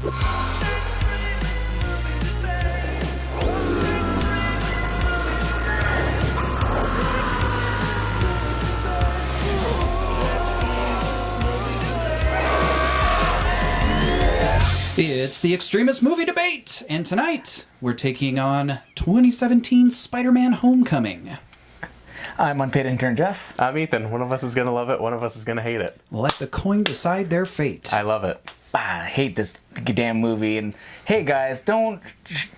It's the Extremist Movie Debate, and tonight we're taking on 2017 Spider-Man Homecoming. I'm unpaid intern Jeff. I'm Ethan. One of us is going to love it, one of us is going to hate it. Let the coin decide their fate. I love it. I hate this damn movie, and hey guys, don't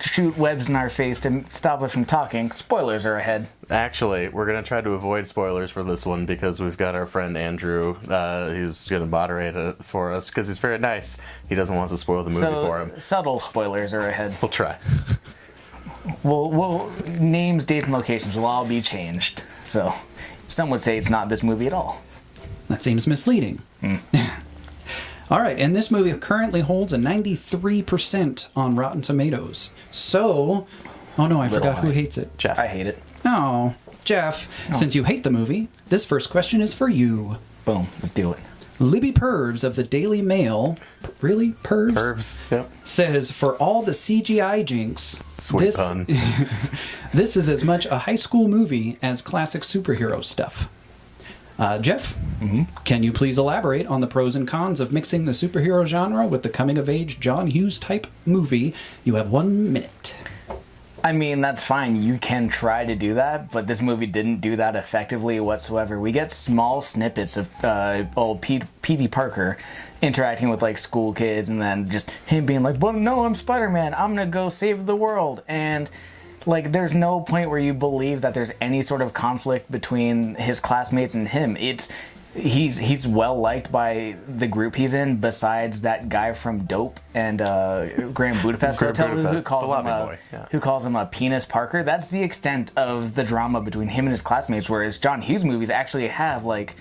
shoot webs in our face to stop us from talking. Spoilers are ahead. Actually, we're going to try to avoid spoilers for this one because we've got our friend Andrew who's going to moderate it for us because he's very nice. He doesn't want us to spoil the movie for him. Subtle spoilers are ahead. We'll try. Well, names, dates, and locations will all be changed. So, some would say it's not this movie at all. That seems misleading. All right, and this movie currently holds a 93% on Rotten Tomatoes. So, oh no, I forgot who hates it. Jeff. I hate it. Oh, Jeff, since you hate the movie, this first question is for you. Boom, let's do it. Libby Purves of the Daily Mail, really? Purves? Purves, yep. Says, for all the CGI jinx, Sweet pun. this is as much a high school movie as classic superhero stuff. Jeff, can you please elaborate on the pros and cons of mixing the superhero genre with the coming-of-age John Hughes type movie? You have 1 minute. I mean, that's fine. You can try to do that, but this movie didn't do that effectively whatsoever. We get small snippets of old P.D. Parker interacting with, like, school kids, and then just him being like, well, no, I'm Spider-Man. I'm going to go save the world. And, like, there's no point where you believe that there's any sort of conflict between his classmates and him. He's well liked by the group he's in, besides that guy from Dope and Grand Budapest Hotel who calls him a penis Parker. That's the extent of the drama between him and his classmates, whereas John Hughes movies actually have, like,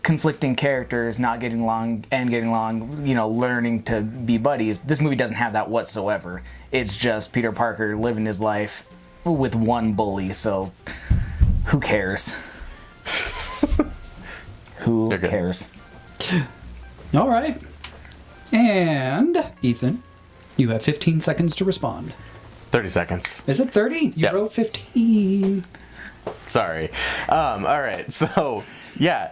conflicting characters not getting along and getting along, you know, learning to be buddies. This movie doesn't have that whatsoever. It's just Peter Parker living his life with one bully, so who cares? Who cares? All right. And, Ethan, you have 15 seconds to respond. 30 seconds. Is it 30? You wrote 15. Sorry. All right, so, yeah.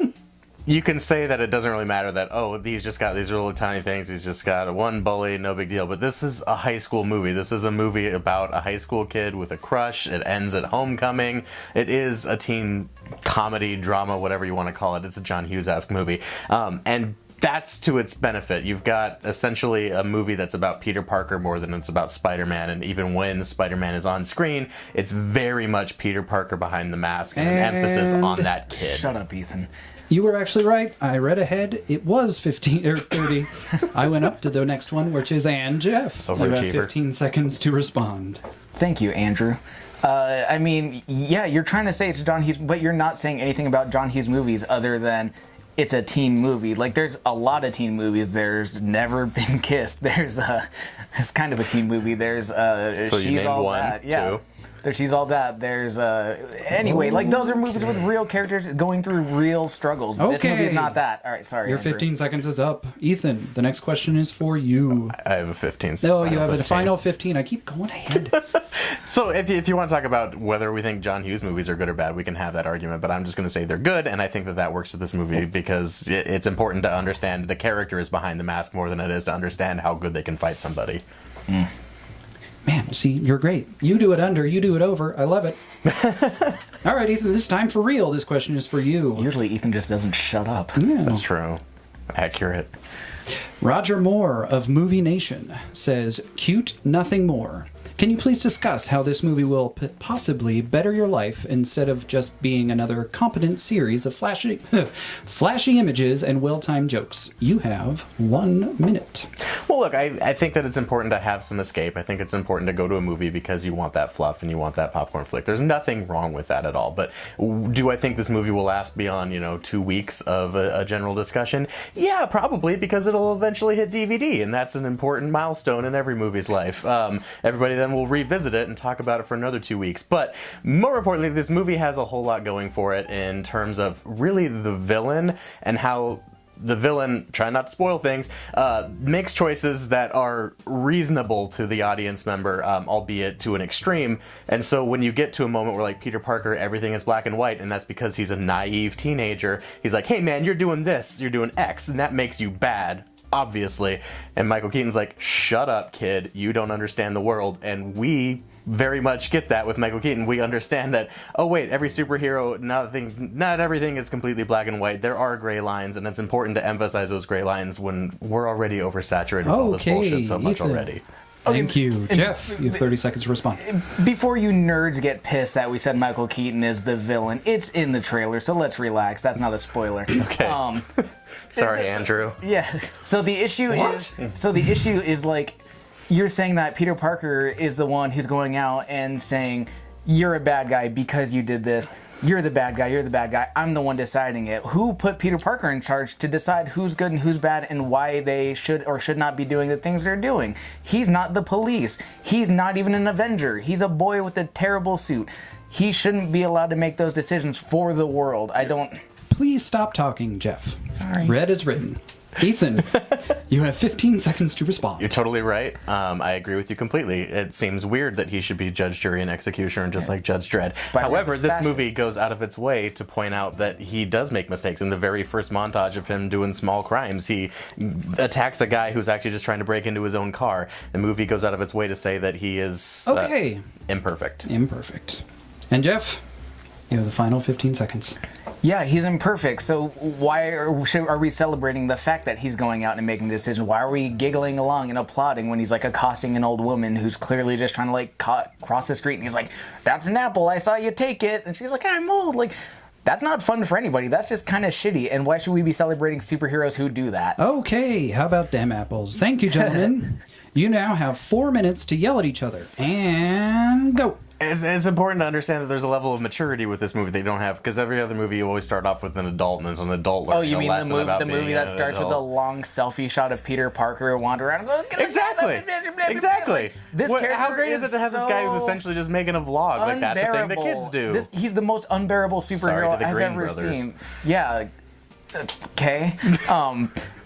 You can say that it doesn't really matter that, oh, he's just got these really tiny things. He's just got one bully, no big deal. But this is a high school movie. This is a movie about a high school kid with a crush. It ends at homecoming. It is a teen comedy, drama, whatever you want to call it. It's a John Hughes-esque movie. And that's to its benefit. You've got essentially a movie that's about Peter Parker more than it's about Spider-Man. And even when Spider-Man is on screen, it's very much Peter Parker behind the mask and an emphasis on that kid. Shut up, Ethan. You were actually right. I read ahead. It was 15 or 30. I went up to the next one, which is Ann Jeff. You have 15 seconds to respond. Thank you, Andrew. I mean, yeah, you're trying to say it's John Hughes, but you're not saying anything about John Hughes movies other than it's a teen movie. Like, there's a lot of teen movies. There's Never Been Kissed. There's it's kind of a teen movie. There's so She's you named All one, That. Yeah. two. There's She's All That. There's anyway, like, those are movies with real characters going through real struggles. Okay. This movie's not that. All right, sorry. Your Andrew. 15 seconds is up. Ethan, the next question is for you. I have a 15. No, you have a final 15. I keep going ahead. So if you want to talk about whether we think John Hughes movies are good or bad, we can have that argument. But I'm just going to say they're good, and I think that works with this movie because it's important to understand the characters behind the mask more than it is to understand how good they can fight somebody. Man, see, you're great. You do it under, you do it over. I love it. All right, Ethan, this is time for real. This question is for you. Usually Ethan just doesn't shut up. Yeah. That's true. Accurate. Roger Moore of Movie Nation says, cute, nothing more. Can you please discuss how this movie will possibly better your life instead of just being another competent series of flashy images and well-timed jokes? You have 1 minute. Well, look, I think that it's important to have some escape. I think it's important to go to a movie because you want that fluff and you want that popcorn flick. There's nothing wrong with that at all. But do I think this movie will last beyond, 2 weeks of a general discussion? Yeah, probably, because it'll eventually hit DVD, and that's an important milestone in every movie's life. Everybody then will revisit it and talk about it for another 2 weeks. But more importantly, this movie has a whole lot going for it in terms of really the villain and how the villain, try not to spoil things, makes choices that are reasonable to the audience member, albeit to an extreme. And so when you get to a moment where, like, Peter Parker, everything is black and white, and that's because he's a naive teenager, he's like, hey man, you're doing this, you're doing X, and that makes you bad, obviously. And Michael Keaton's like, shut up, kid, you don't understand the world. And we very much get that with Michael Keaton. We understand that, oh wait, every superhero, not everything is completely black and white. There are gray lines, and it's important to emphasize those gray lines when we're already oversaturated with all this bullshit so much Ethan. already. Thank you. Jeff, you have 30 seconds to respond. Before you nerds get pissed that we said Michael Keaton is the villain, it's in the trailer, so let's relax. That's not a spoiler. Okay. Sorry, Andrew. Yeah. So the issue is like, you're saying that Peter Parker is the one who's going out and saying, you're a bad guy because you did this. You're the bad guy. You're the bad guy. I'm the one deciding it. Who put Peter Parker in charge to decide who's good and who's bad and why they should or should not be doing the things they're doing? He's not the police. He's not even an Avenger. He's a boy with a terrible suit. He shouldn't be allowed to make those decisions for the world. I don't... Please stop talking, Jeff. Sorry. Red is written. Ethan, you have 15 seconds to respond. You're totally right. I agree with you completely. It seems weird that he should be judge, jury, and executioner, just like Judge Dredd. However, this movie goes out of its way to point out that he does make mistakes. In the very first montage of him doing small crimes, he attacks a guy who's actually just trying to break into his own car. The movie goes out of its way to say that he is imperfect. Imperfect. And Jeff, you have the final 15 seconds. Yeah, he's imperfect, so why are we celebrating the fact that he's going out and making the decision? Why are we giggling along and applauding when he's, like, accosting an old woman who's clearly just trying to, like, cross the street, and he's like, that's an apple, I saw you take it, and she's like, I'm old, like... That's not fun for anybody. That's just kind of shitty, and why should we be celebrating superheroes who do that? Okay, how about damn apples? Thank you, gentlemen. You now have 4 minutes to yell at each other, and go! It's important to understand that there's a level of maturity with this movie they don't have, because every other movie you always start off with an adult, and there's an adult learning you mean a lesson about the movie that starts with a long selfie shot of Peter Parker wander around? Exactly. How great is it to have this guy who's so essentially just making a vlog? Like, that's the thing the kids do. He's the most unbearable superhero I've ever seen. Yeah. Okay.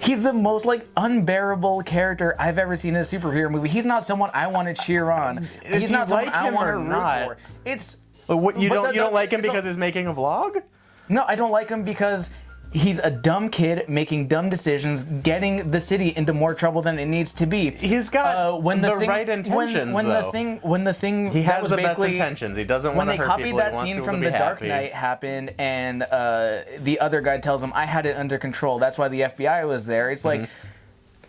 He's the most, like, unbearable character I've ever seen in a superhero movie. He's not someone I want to cheer on. He's not someone I want to root for. It's... You don't like him because he's making a vlog? No, I don't like him because he's a dumb kid making dumb decisions, getting the city into more trouble than it needs to be. He's got right intentions, when the thing he has the best intentions. He doesn't want to hurt people. When they copied that scene from The Dark Knight happened, and the other guy tells him, I had it under control. That's why the FBI was there. It's like,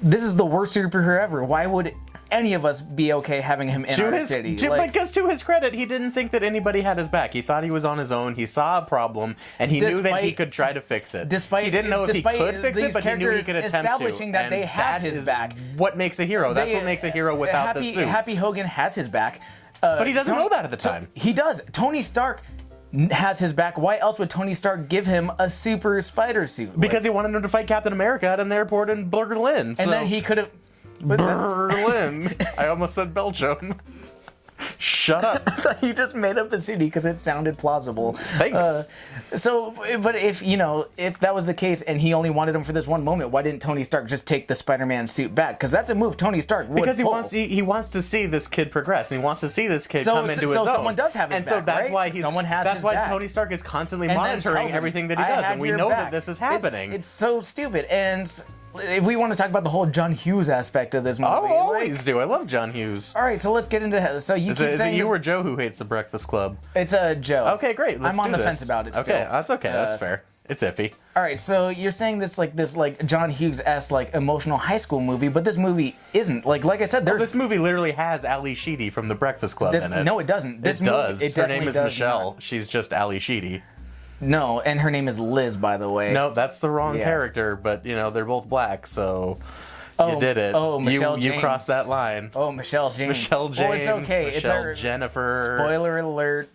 this is the worst superhero ever. Why would any of us be okay having him in our city? Because to his credit, he didn't think that anybody had his back. He thought he was on his own. He saw a problem, and he knew that he could try to fix it. He didn't know if he could fix it, but he knew he could attempt to. Establishing that they have his back. What makes a hero? That's what makes a hero without the suit. Happy Hogan has his back. But he doesn't know that at the time. He does. Tony Stark has his back. Why else would Tony Stark give him a super spider suit? Because he wanted him to fight Captain America at an airport in Berlin. And then he could have... Berlin. I almost said Belgium. Shut up. You just made up a city because it sounded plausible. Thanks. But if that was the case and he only wanted him for this one moment, why didn't Tony Stark just take the Spider-Man suit back? Because that's a move Tony Stark would Because pull. he wants to see this kid progress, and he wants to see this kid come into his own. So someone does have his back, and so that's right? why that's why Tony Stark is constantly monitoring everything that he does, and we know that this is happening. It's so stupid. And if we want to talk about the whole John Hughes aspect of this movie, I always do. I love John Hughes. All right, so let's get into. So you keep saying, is it you or Joe who hates The Breakfast Club? It's Joe. Okay, great. I'm on the fence about it. Okay, that's okay. That's fair. It's iffy. All right, so you're saying this John Hughes-esque like emotional high school movie, but this movie isn't. Like I said, this movie literally has Ali Sheedy from The Breakfast Club in it. No, it doesn't. It does. Her name is Michelle. She's just Ali Sheedy. No, and her name is Liz, by the way. No, that's the wrong character, but, they're both black, so you did it. Oh, Michelle James. You crossed that line. Oh, Michelle James. Michelle James. Well, it's okay. Michelle Jennifer. Spoiler alert.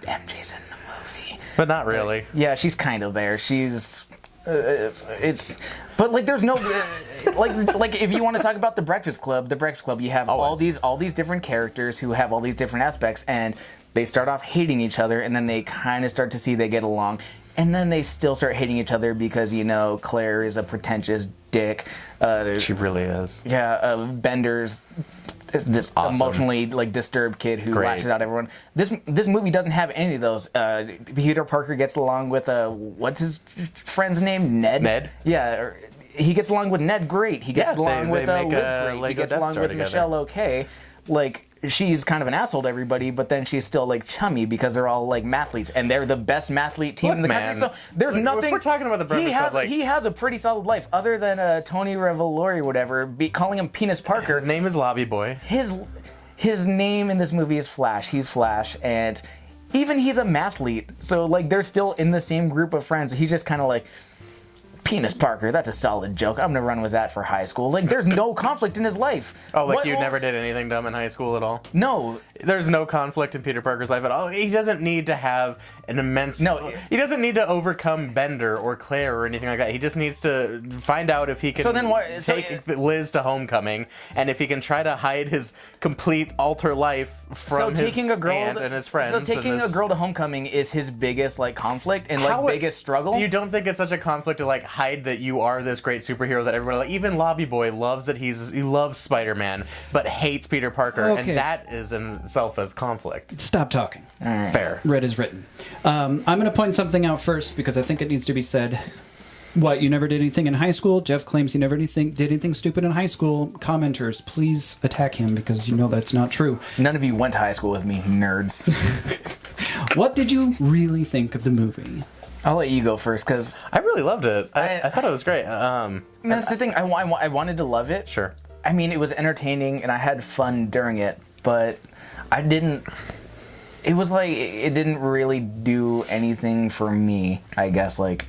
MJ's in the movie. But not really. Yeah, she's kind of there. She's... But there's no if you want to talk about The Breakfast Club, you have all these different characters who have all these different aspects, and they start off hating each other, and then they kind of start to see they get along, and then they still start hating each other because, you know, Claire is a pretentious dick. She really is. Yeah, Bender's this Awesome. Emotionally like disturbed kid who lashes out at everyone. This movie doesn't have any of those. Peter Parker gets along with what's his friend's name? Ned. Yeah. He gets along with Ned great. He gets along with Liz great. He gets along with Michelle okay. Like, she's kind of an asshole to everybody, but then she's still like chummy because they're all like mathletes, and they're the best mathlete team in the country. So there's nothing. If we're talking about the premise he has a pretty solid life, other than Tony Revolori, whatever, calling him Penis Parker. His name is Lobby Boy. His name in this movie is Flash. He's Flash, and even he's a mathlete. So like they're still in the same group of friends. He's just kind of like, Penis Parker, that's a solid joke. I'm gonna run with that for high school. Like, there's no conflict in his life. Oh, like you never did anything dumb in high school at all? No. There's no conflict in Peter Parker's life at all. He doesn't need to have an immense... No. He doesn't need to overcome Bender or Claire or anything like that. He just needs to find out if he can take Liz to homecoming, and if he can try to hide his complete alter life from his aunt and his friends. So taking a girl to homecoming is his biggest, like, conflict and, like, biggest struggle? You don't think it's such a conflict to, like, hide that you are this great superhero that everybody... Like, even Lobby Boy loves that he loves Spider-Man, but hates Peter Parker, and that is in itself a conflict. Stop talking. Fair. Read is written. I'm going to point something out first because I think it needs to be said. What, you never did anything in high school? Jeff claims he never did anything stupid in high school. Commenters, please attack him because you know that's not true. None of you went to high school with me, nerds. What did you really think of the movie? I'll let you go first because I really loved it. I thought it was great. That's the thing. I wanted to love it. Sure. I mean, it was entertaining and I had fun during it, but I didn't. It was like it didn't really do anything for me. I guess like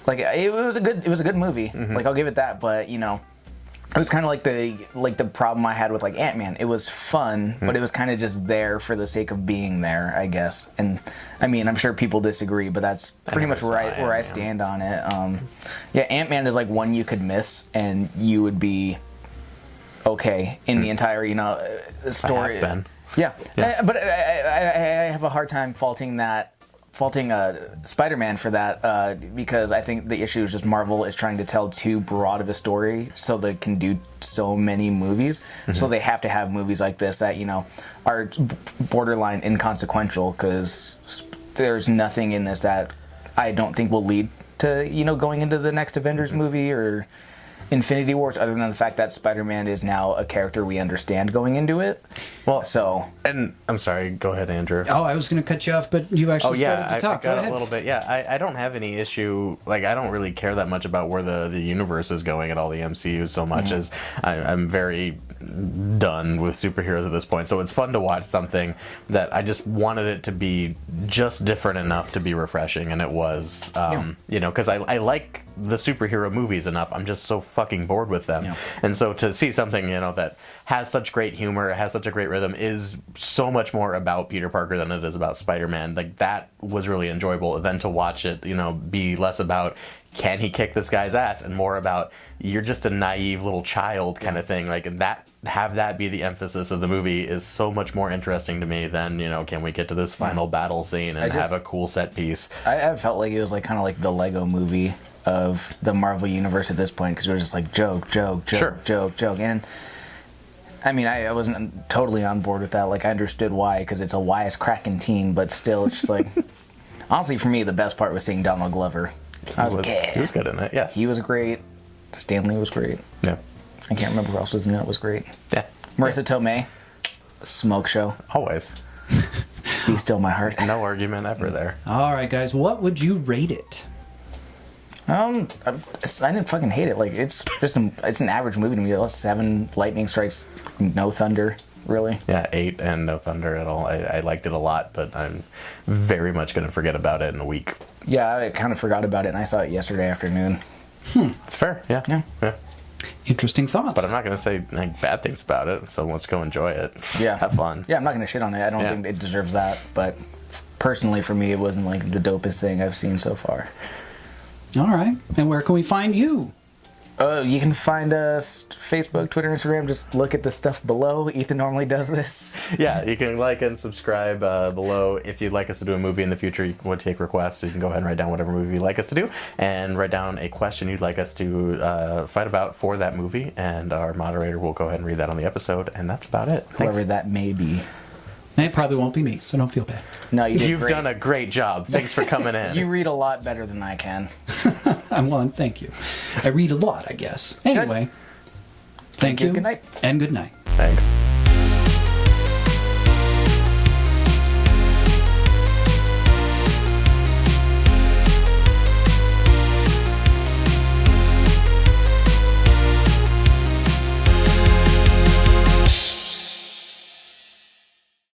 it was a good movie. Mm-hmm. Like I'll give it that. But you know, it was kind of like the problem I had with like Ant-Man. It was fun, but it was kind of just there for the sake of being there, I guess. And I mean, I'm sure people disagree, but that's pretty much where I stand on it. Yeah, Ant-Man is like one you could miss and you would be okay in the entire story. I have been. Yeah. But I have a hard time faulting Spider-Man for that because I think the issue is just Marvel is trying to tell too broad of a story so they can do so many movies. Mm-hmm. So they have to have movies like this that, you know, are borderline inconsequential because there's nothing in this that I don't think will lead to, you know, going into the next Avengers movie or Infinity Wars, other than the fact that Spider-Man is now a character we understand going into it. Well, and I'm sorry, go ahead, Andrew. Oh, I was going to cut you off, but you actually started to talk. I got a little bit. Yeah, I don't have any issue. Like, I don't really care that much about where the universe is going at all, the MCU, so much as I'm very done with superheroes at this point. So it's fun to watch something that I just wanted it to be just different enough to be refreshing, and it was. You know, because I like the superhero movies enough. I'm just so fucking bored with them. Yeah. And so to see something, you know, that has such great humor, has such a great rhythm, is so much more about Peter Parker than it is about Spider-Man. Like, that was really enjoyable. Then to watch it, you know, be less about can he kick this guy's ass and more about you're just a naive little child kind of thing. Like, that, have that be the emphasis of the movie is so much more interesting to me than, you know, can we get to this final battle scene and have a cool set piece. I felt like it was like kind of like the Lego movie of the Marvel universe at this point because it was just like joke, and I mean I wasn't totally on board with that. Like I understood why because it's a wisecracking teen, but still it's just like honestly for me the best part was seeing Donald Glover. He was good in it. Yes, he was great. Stanley was great. Yeah, I can't remember who else was in it. Was great. Yeah, Marissa Tomei, smoke show always. Be still my heart. No argument ever there. All right, guys, what would you rate it? I didn't fucking hate it. Like it's an average movie to me. 7 lightning strikes, no thunder, really. Yeah, 8 and no thunder at all. I liked it a lot, but I'm very much gonna forget about it in a week. Yeah, I kind of forgot about it, and I saw it yesterday afternoon. It's fair. Yeah. Interesting thoughts. But I'm not gonna say like bad things about it. So let's go enjoy it. Yeah, have fun. Yeah, I'm not gonna shit on it. I don't think it deserves that. But personally, for me, it wasn't like the dopest thing I've seen so far. All right. And where can we find you? You can find us Facebook, Twitter, Instagram. Just look at the stuff below. Ethan normally does this. Yeah, you can like and subscribe below. If you'd like us to do a movie in the future, you would take requests. So you can go ahead and write down whatever movie you'd like us to do, and write down a question you'd like us to fight about for that movie, and our moderator will go ahead and read that on the episode, and that's about it. Thanks. Whoever that may be. It probably won't be me, so don't feel bad. No, You've done a great job. Thanks for coming in. You read a lot better than I can. Well, thank you. I read a lot, I guess. Anyway, thank you. Good night. And good night. Thanks.